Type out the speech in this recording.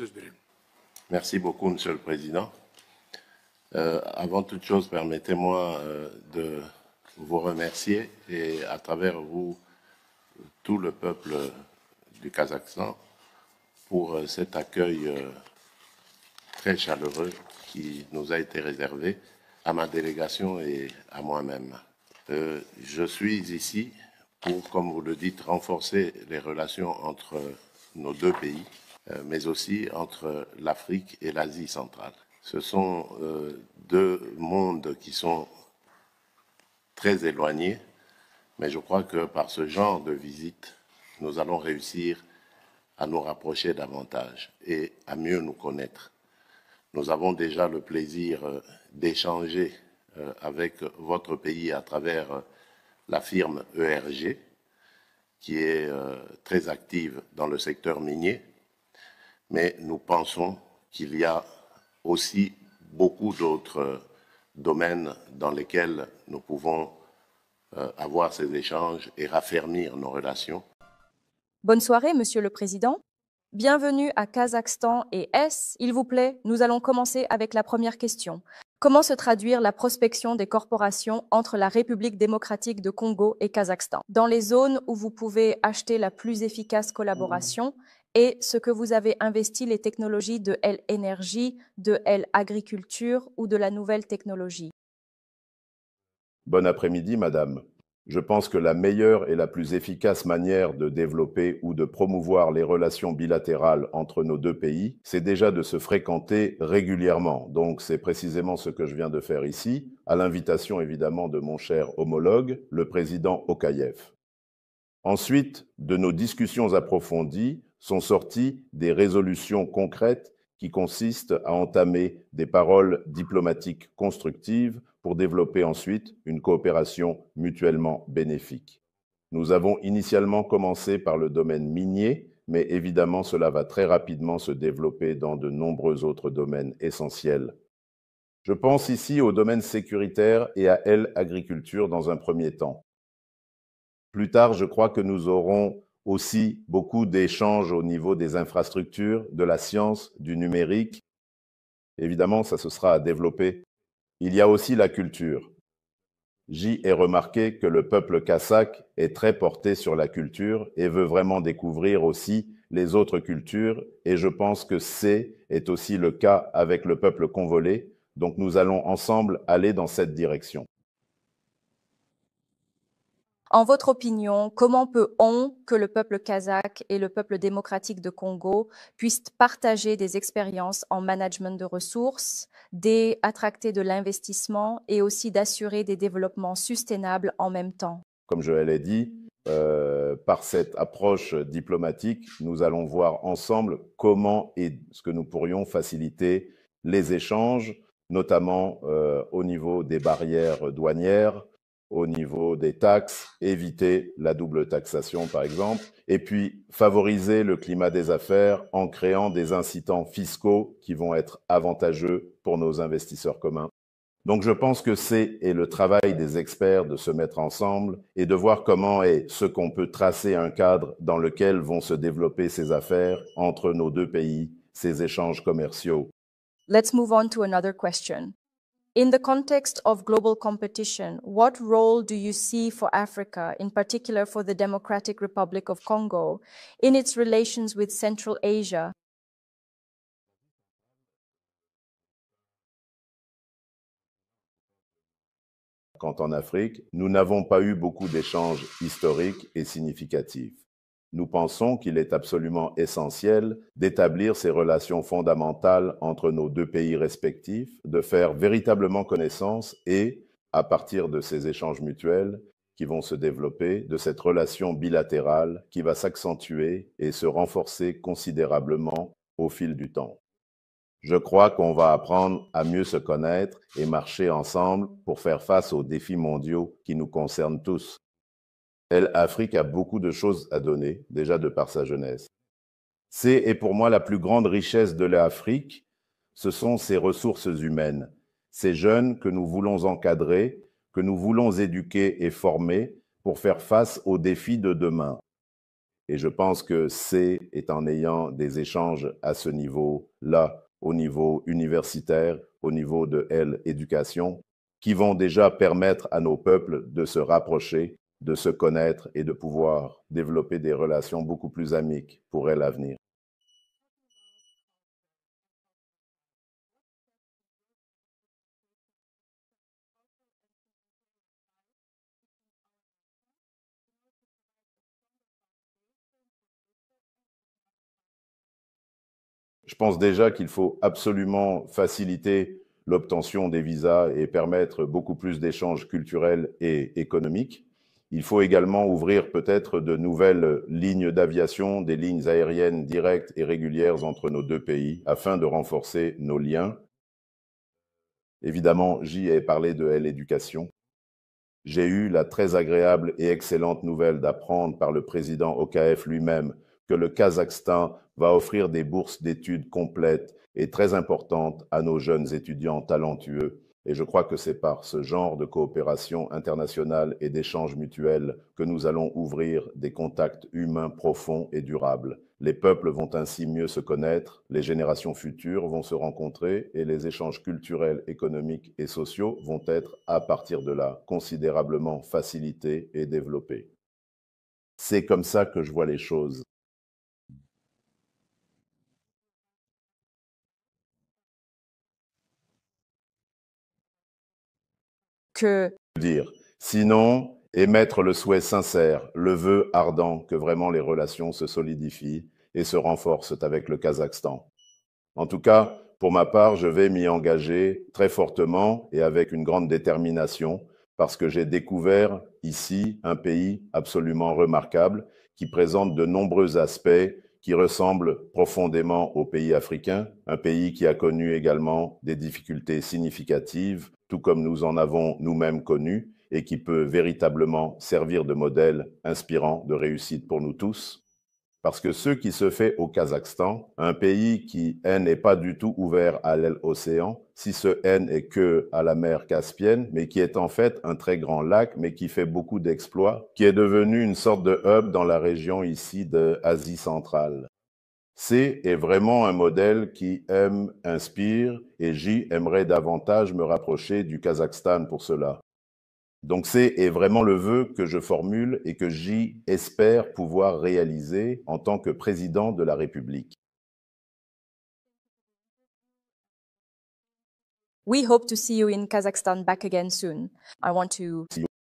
söz verelim. Merci beaucoup, Monsieur le Président. Avant toute chose, permettez-moi de vous remercier et à travers vous, tout le peuple du Kazakhstan pour cet accueil très chaleureux qui nous a été réservé à ma délégation et à moi-même. Je suis ici pour, comme vous le dites, renforcer les relations entre nos deux pays, mais aussi entre l'Afrique et l'Asie centrale. Ce sont deux mondes qui sont très éloignés, mais je crois que par ce genre de visite, nous allons réussir à nous rapprocher davantage et à mieux nous connaître. Nous avons déjà le plaisir d'échanger avec votre pays à travers la firme ERG, qui est très active dans le secteur minier, mais nous pensons qu'il y a aussi beaucoup d'autres domaines dans lesquels nous pouvons avoir ces échanges et raffermir nos relations. Bonne soirée, Monsieur le Président. Bienvenue à Kazakhstan et S. S'il vous plaît, nous allons commencer avec la première question. Comment se traduire la prospection des corporations entre la République démocratique de Congo et Kazakhstan, dans les zones où vous pouvez acheter la plus efficace collaboration et ce que vous avez investi les technologies de L-Énergie, de L-Agriculture ou de la nouvelle technologie? Bon après-midi, madame. Je pense que la meilleure et la plus efficace manière de développer ou de promouvoir les relations bilatérales entre nos deux pays, c'est déjà de se fréquenter régulièrement. Donc c'est précisément ce que je viens de faire ici, à l'invitation évidemment de mon cher homologue, le président Okayev. Ensuite, de nos discussions approfondies sont sorties des résolutions concrètes qui consistent à entamer des paroles diplomatiques constructives pour développer ensuite une coopération mutuellement bénéfique. Nous avons initialement commencé par le domaine minier, mais évidemment cela va très rapidement se développer dans de nombreux autres domaines essentiels. Je pense ici au domaine sécuritaire et à l'agriculture dans un premier temps. Plus tard, je crois que nous aurons aussi beaucoup d'échanges au niveau des infrastructures, de la science, du numérique. Évidemment, ça se sera à développer. Il y a aussi la culture. J'y ai remarqué que le peuple kazakh est très porté sur la culture et veut vraiment découvrir aussi les autres cultures, et je pense que est aussi le cas avec le peuple congolais. Donc nous allons ensemble aller dans cette direction. En votre opinion, comment peut-on que le peuple kazakh et le peuple démocratique de Congo puissent partager des expériences en management de ressources, d'attracter de l'investissement et aussi d'assurer des développements sustainables en même temps? Comme je l'ai dit, par cette approche diplomatique, nous allons voir ensemble comment et ce que nous pourrions faciliter les échanges, notamment au niveau des barrières douanières, au niveau des taxes, éviter la double taxation par exemple, et puis favoriser le climat des affaires en créant des incitants fiscaux qui vont être avantageux pour nos investisseurs communs. Donc je pense que c'est le travail des experts de se mettre ensemble et de voir comment est ce qu'on peut tracer un cadre dans lequel vont se développer ces affaires entre nos deux pays, ces échanges commerciaux. Let's move on to another question. In the context of global competition, what role do you see for Africa, in particular for the Democratic Republic of Congo, in its relations with Central Asia? Quand en Afrique, nous n'avons pas eu beaucoup d'échanges historiques et significatifs. Nous pensons qu'il est absolument essentiel d'établir ces relations fondamentales entre nos deux pays respectifs, de faire véritablement connaissance et, à partir de ces échanges mutuels qui vont se développer, de cette relation bilatérale qui va s'accentuer et se renforcer considérablement au fil du temps. Je crois qu'on va apprendre à mieux se connaître et marcher ensemble pour faire face aux défis mondiaux qui nous concernent tous. L'Afrique a beaucoup de choses à donner, déjà de par sa jeunesse. Et pour moi la plus grande richesse de l'Afrique, ce sont ses ressources humaines, ces jeunes que nous voulons encadrer, que nous voulons éduquer et former pour faire face aux défis de demain. Et je pense que c'est en ayant des échanges à ce niveau-là, au niveau universitaire, au niveau de l'éducation, qui vont déjà permettre à nos peuples de se rapprocher, de se connaître et de pouvoir développer des relations beaucoup plus amiques pour l'avenir. Je pense déjà qu'il faut absolument faciliter l'obtention des visas et permettre beaucoup plus d'échanges culturels et économiques. Il faut également ouvrir peut-être de nouvelles lignes d'aviation, des lignes aériennes directes et régulières entre nos deux pays afin de renforcer nos liens. Évidemment, j'y ai parlé de l'éducation. J'ai eu la très agréable et excellente nouvelle d'apprendre par le président Tokayev lui-même que le Kazakhstan va offrir des bourses d'études complètes et très importantes à nos jeunes étudiants talentueux. Et je crois que c'est par ce genre de coopération internationale et d'échanges mutuels que nous allons ouvrir des contacts humains profonds et durables. Les peuples vont ainsi mieux se connaître, les générations futures vont se rencontrer et les échanges culturels, économiques et sociaux vont être, à partir de là, considérablement facilités et développés. C'est comme ça que je vois les choses. Dire. Sinon, émettre le souhait sincère, le vœu ardent que vraiment les relations se solidifient et se renforcent avec le Kazakhstan. En tout cas, pour ma part, je vais m'y engager très fortement et avec une grande détermination parce que j'ai découvert ici un pays absolument remarquable qui présente de nombreux aspects qui ressemblent profondément au pays africain, un pays qui a connu également des difficultés significatives, tout comme nous en avons nous-mêmes connu, et qui peut véritablement servir de modèle inspirant de réussite pour nous tous. Parce que ce qui se fait au Kazakhstan, un pays qui n'est pas du tout ouvert à l'océan, si ce N est que à la mer Caspienne, mais qui est en fait un très grand lac, mais qui fait beaucoup d'exploits, qui est devenu une sorte de hub dans la région ici d'Asie centrale. C'est vraiment un modèle qui inspire, et j'y aimerais davantage me rapprocher du Kazakhstan pour cela. Donc c'est vraiment le vœu que je formule et que j'y espère pouvoir réaliser en tant que président de la République. We hope to see you in Kazakhstan back again soon. I want to